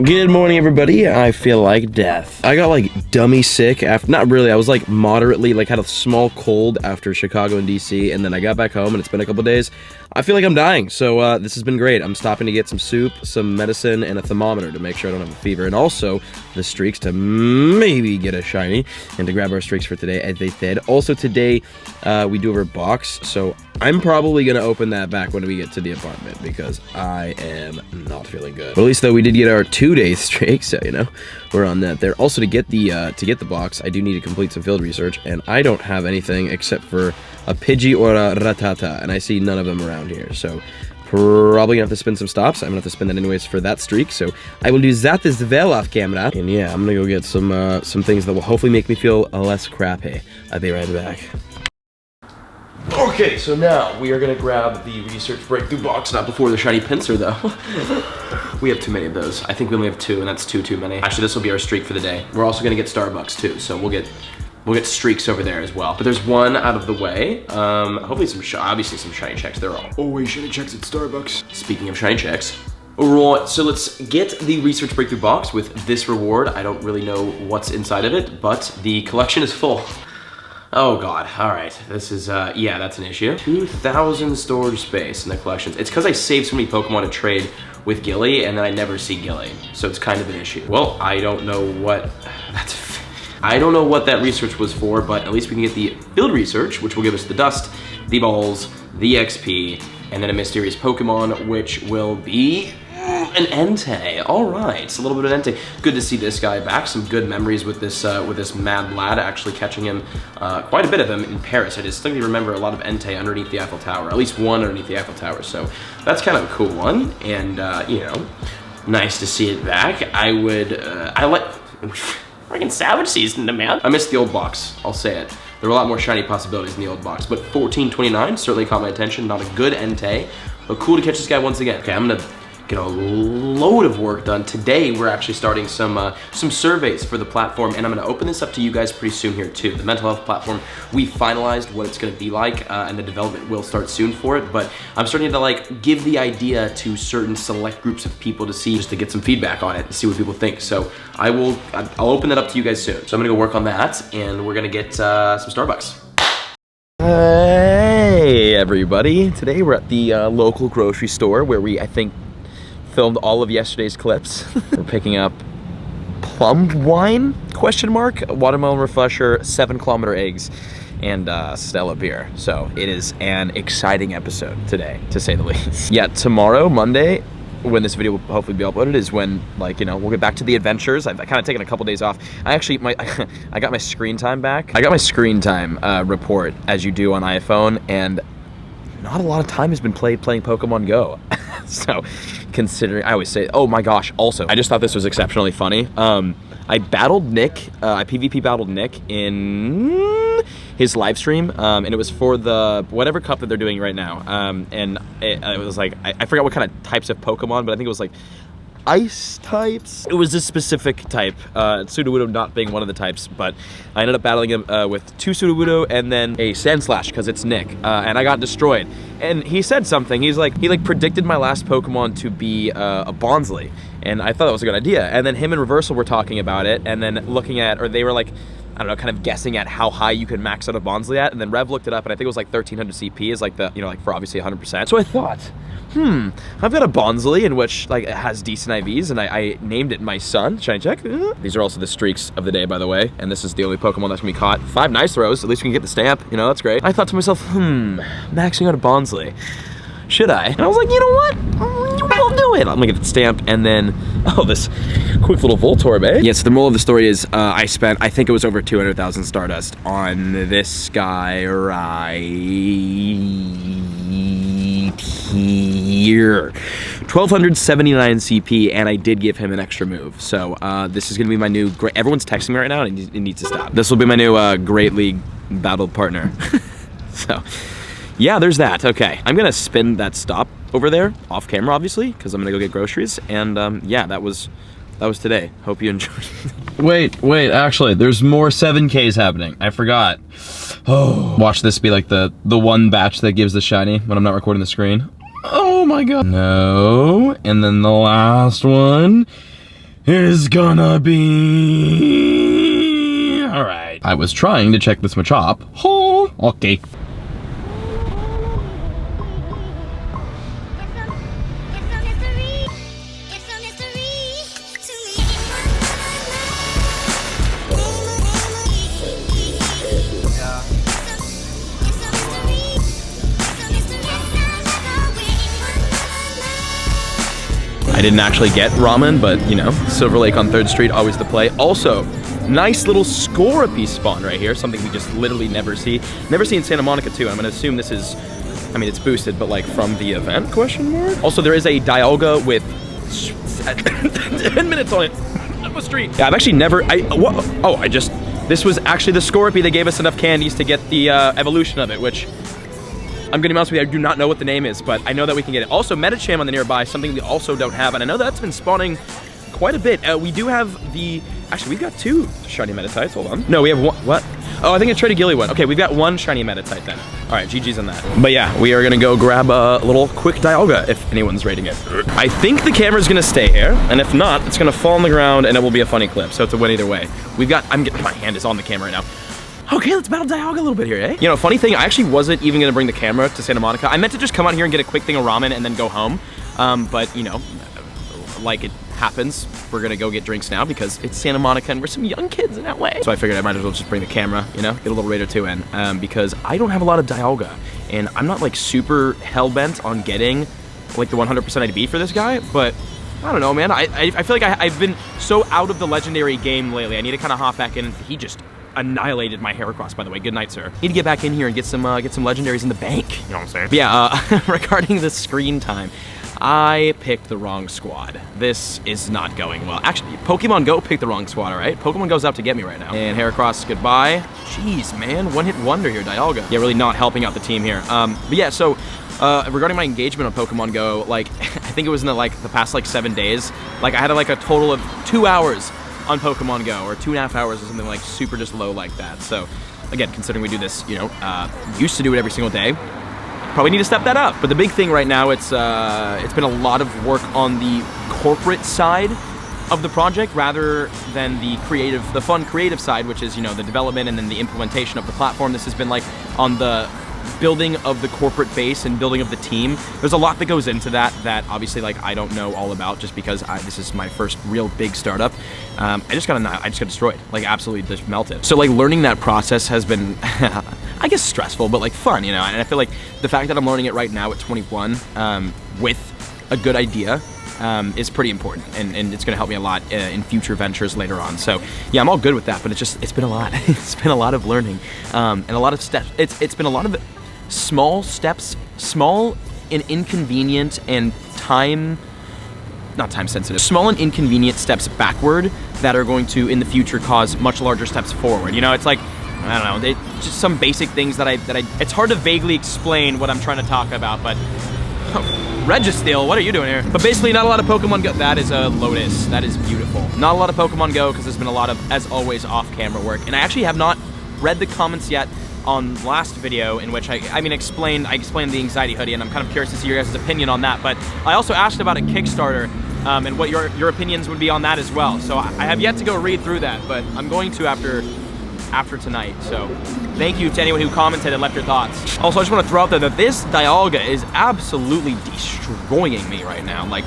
Good morning, everybody. I feel like death. I got like dummy sick after, not really, I was like moderately, like had a small cold after Chicago and DC, and then I got back home and it's been a couple days. I feel like I'm dying, so this has been great. I'm stopping to get some soup, some medicine, and a thermometer to make sure I don't have a fever, and also the streaks to maybe get a shiny, and to grab our streaks for today, as they said. Also today, we do have our box, so I'm probably gonna open that back when we get to the apartment, because I am not feeling good. But at least though, we did get our 2-day streak, so you know, we're on that there. Also to get the box, I do need to complete some field research, and I don't have anything except for a Pidgey or a Rattata, and I see none of them around here, so probably gonna have to spin some stops. I'm gonna have to spin that anyways for that streak, so I will do that as well off camera. And yeah, I'm gonna go get some things that will hopefully make me feel less crappy. I'll be right back. Okay, so now we are gonna grab the research breakthrough box, not before the shiny pincer though. We have too many of those. I think we only have 2, and that's too many. Actually, this will be our streak for the day. We're also gonna get Starbucks too, so we'll get streaks over there as well. But there's one out of the way. Hopefully obviously some shiny checks. There are always shiny checks at Starbucks. Speaking of shiny checks. Alright, so let's get the research breakthrough box with this reward. I don't really know what's inside of it, but the collection is full. Oh god, alright. This is, yeah, that's an issue. 2,000 storage space in the collections. It's because I saved so many Pokemon to trade with Gilly, and then I never see Gilly. So it's kind of an issue. Well, I don't know what that research was for, but at least we can get the field research, which will give us the dust, the balls, the XP, and then a mysterious Pokemon, which will be an Entei. All right, it's a little bit of an Entei. Good to see this guy back. Some good memories with this mad lad. Actually catching him, quite a bit of him in Paris. I distinctly remember a lot of Entei underneath the Eiffel Tower, at least one underneath the Eiffel Tower. So that's kind of a cool one, and you know, nice to see it back. I like. Freaking Savage season, man. I missed the old box, I'll say it. There were a lot more shiny possibilities in the old box, but 1429 certainly caught my attention. Not a good Entei, but cool to catch this guy once again. Okay, I'm gonna get a load of work done. Today, we're actually starting some surveys for the platform, and I'm gonna open this up to you guys pretty soon here too. The mental health platform, we finalized what it's gonna be like, and the development will start soon for it, but I'm starting to like give the idea to certain select groups of people to see, just to get some feedback on it and see what people think. So I'll open that up to you guys soon. So I'm gonna go work on that, and we're gonna get some Starbucks. Hey everybody, today we're at the local grocery store where I think, filmed all of yesterday's clips. We're picking up plum wine, watermelon refresher, 7-kilometer eggs, and Stella beer. So it is an exciting episode today, to say the least. Yeah, tomorrow, Monday, when this video will hopefully be uploaded, is when, like, you know, we'll get back to the adventures. I've kind of taken a couple days off. I got my screen time back. I got my screen time report, as you do on iPhone, and not a lot of time has been playing Pokemon Go. So, considering, I always say, oh my gosh, also, I just thought this was exceptionally funny. I battled Nick, I PvP battled Nick in his live stream, and it was for the whatever cup that they're doing right now. And it was like, I forgot what kind of types of Pokemon, but I think it was like ice types. It was this specific type, Sudowoodo not being one of the types, but I ended up battling him with 2 Sudowoodo and then a Sandslash, because it's Nick, and I got destroyed. And he said something, he predicted my last Pokemon to be a Bonsley, and I thought that was a good idea. And then him and Reversal were talking about it, and then looking at, or they were like, I don't know, kind of guessing at how high you could max out a Bonsley at, and then Rev looked it up, and I think it was like 1300 CP is like the, you know, like for obviously 100%. So I thought, I've got a Bonsley in which like it has decent IVs, and I named it my son. Shiny check. These are also the streaks of the day, by the way, and this is the only Pokemon that's gonna be caught. 5 nice throws, at least we can get the stamp, you know, that's great. I thought to myself, maxing out a Bonsley. Should I? And I was like, you know what? I'll do it. I'm gonna get the stamp, and then, oh, this quick little Voltorb, eh? Yes, the moral of the story is I spent, I think it was over 200,000 Stardust on this guy right here. 1,279 CP, and I did give him an extra move. So this is gonna be my new, everyone's texting me right now, and it needs to stop. This will be my new Great League battle partner. So, yeah, there's that. Okay, I'm gonna spin that stop over there, off camera, obviously, because I'm gonna go get groceries. And yeah, that was today. Hope you enjoyed. Wait, actually, there's more 7Ks happening. I forgot. Oh, watch this be like the one batch that gives the shiny when I'm not recording the screen. Oh my god. No, and then the last one. is gonna be... All right. I was trying to check this Machop. Oh, okay. I didn't actually get ramen, but you know, Silver Lake on 3rd Street, always the play. Also, nice little Scorpy spawn right here, something we just literally never see. Never see in Santa Monica too. I'm gonna assume this is, I mean, it's boosted, but like from the event, question mark? Also, there is a Dialga with 10 minutes on it. Up a street. Yeah, I've actually never, this was actually the Scorpy that gave us enough candies to get the evolution of it, which, I'm gonna be honest with you, I do not know what the name is, but I know that we can get it. Also, Medicham on the nearby, something we also don't have, and I know that's been spawning quite a bit. We do have the, actually, we've got 2 shiny Meditites, hold on. No, we have 1, what? Oh, I think I traded Gilly one. Okay, we've got 1 shiny Meditite then. All right, GG's on that. But yeah, we are gonna go grab a little quick Dialga if anyone's rating it. I think the camera's gonna stay here, and if not, it's gonna fall on the ground and it will be a funny clip, so it's a win either way. We've got, my hand is on the camera right now. Okay, let's battle Dialga a little bit here, eh? You know, funny thing, I actually wasn't even gonna bring the camera to Santa Monica. I meant to just come out here and get a quick thing of ramen and then go home. But you know, like it happens, we're gonna go get drinks now because it's Santa Monica and we're some young kids in that way. So I figured I might as well just bring the camera, you know, get a little Raider 2 in, because I don't have a lot of Dialga. And I'm not like super hell-bent on getting like the 100% IDB for this guy, but I don't know, man. I feel like I've been so out of the legendary game lately. I need to kind of hop back in. He just annihilated my Heracross, by the way. Good night, sir. Need to get back in here and get some legendaries in the bank. You know what I'm saying? But yeah, regarding the screen time, I picked the wrong squad. This is not going well. Actually, Pokemon Go picked the wrong squad, all right? Pokemon Go's out to get me right now. And Heracross, goodbye. Jeez, man, one-hit wonder here, Dialga. Yeah, really not helping out the team here. But yeah, so regarding my engagement on Pokemon Go, like, I think it was in the past 7 days. Like, I had like a total of 2 hours on Pokemon Go, or 2.5 hours or something like super just low like that. So again, considering we do this, you know, used to do it every single day, probably need to step that up. But the big thing right now, it's been a lot of work on the corporate side of the project rather than the fun creative side, which is, you know, the development and then the implementation of the platform. This has been like on the building of the corporate base and building of the team. There's a lot that goes into that obviously like I don't know all about just because this is my first real big startup. I just got destroyed, like absolutely just melted. So like learning that process has been I guess stressful, but like fun, you know. And I feel like the fact that I'm learning it right now at 21 with a good idea is pretty important, and it's going to help me a lot in future ventures later on. So yeah, I'm all good with that, but it's been a lot. It's been a lot of learning and a lot of steps. It's been a lot of small steps, small and inconvenient and not time sensitive, small and inconvenient steps backward that are going to in the future cause much larger steps forward. You know, it's like, I don't know, just some basic things that it's hard to vaguely explain what I'm trying to talk about, but Registeel, what are you doing here? But basically, not a lot of Pokemon Go. That is a Lotus. That is beautiful. Not a lot of Pokemon Go because there's been a lot of, as always, off-camera work. And I actually have not read the comments yet on last video in which I explained the anxiety hoodie, and I'm kind of curious to see your guys' opinion on that. But I also asked about a Kickstarter and what your opinions would be on that as well. So I have yet to go read through that, but I'm going to after tonight. So thank you to anyone who commented and left your thoughts. Also, I just want to throw out there that this Dialga is absolutely destroying me right now, like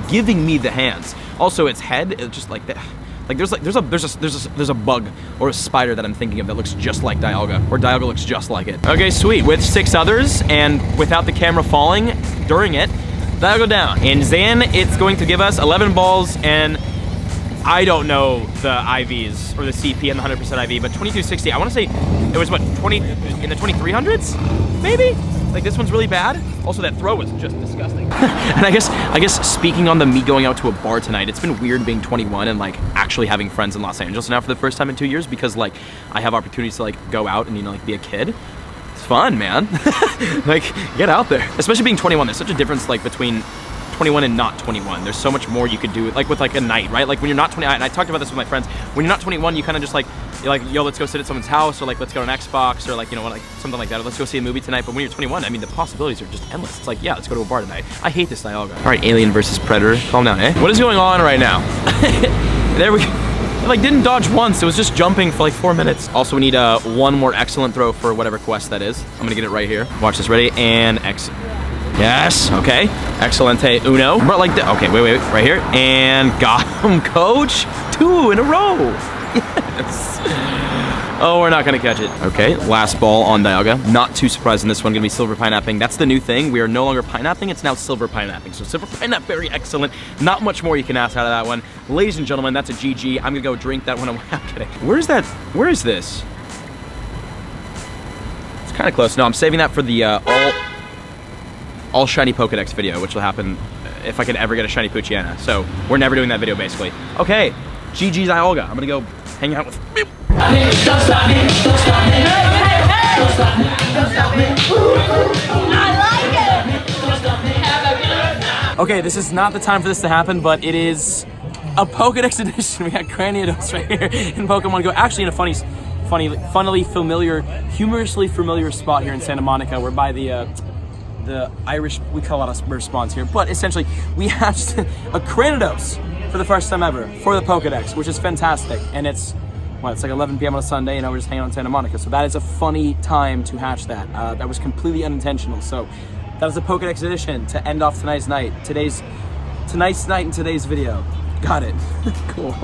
giving me the hands. Also, its head is just like that. Like there's a bug or a spider that I'm thinking of that looks just like Dialga, or Dialga looks just like it. Okay, sweet. With 6 others and without the camera falling during it, Dialga down. And then it's going to give us 11 balls and I don't know the IVs or the CP and the 100% IV, but 2260. I want to say it was what, 20 in the 2300s, maybe. Like this one's really bad. Also, that throw was just disgusting. And I guess speaking on me going out to a bar tonight, it's been weird being 21 and like actually having friends in Los Angeles now for the first time in 2 years, because like I have opportunities to like go out and, you know, like be a kid. It's fun, man. Like get out there. Especially being 21, there's such a difference like between 21 and not 21. There's so much more you could do, like with like a night, right? Like when you're not 20, and I talked about this with my friends, when you're not 21, you kind of just like you're like, yo, let's go sit at someone's house, or like, let's go to an Xbox, or like, you know, like something like that, or let's go see a movie tonight. But when you're 21, I mean, the possibilities are just endless. It's like, yeah, let's go to a bar tonight. I hate this Dialga. All right, Alien versus Predator. Calm down, eh? What is going on right now? There we go. It like didn't dodge once. It was just jumping for like 4 minutes. Also, we need one more excellent throw for whatever quest that is. I'm gonna get it right here. Watch this. Ready? And yes. Okay. Excelente uno. Like that. Okay. Wait. Right here. And got him, coach. 2 in a row. Yes. Oh, we're not gonna catch it. Okay. Last ball on Dialga. Not too surprised in this one. Gonna be silver pineapping. That's the new thing. We are no longer pineapping. It's now silver pineapping. So silver pineapple, very excellent. Not much more you can ask out of that one. Ladies and gentlemen, that's a GG. I'm gonna go drink that one. I'm kidding. Where's that? Where is this? It's kind of close. No, I'm saving that for the all shiny Pokedex video, which will happen if I can ever get a shiny Poochyena. So we're never doing that video, basically. Okay, GG's Dialga. I'm gonna go hang out with. Don't stop me, don't stop me, don't stop me, don't stop me. I like it. Okay, this is not the time for this to happen, but it is a Pokedex edition. We got Granidos right here in Pokemon Go. Actually, in a funnily familiar, humorously familiar spot here in Santa Monica. We're by the Irish, we call it a response here, but essentially we hatched a Granidos for the first time ever for the Pokedex, which is fantastic. And it's like 11 p.m. on a Sunday, and we're just hanging out in Santa Monica. So that is a funny time to hatch that. That was completely unintentional. So that is the Pokedex edition to end off tonight's night. Tonight's night in today's video. Got it. Cool.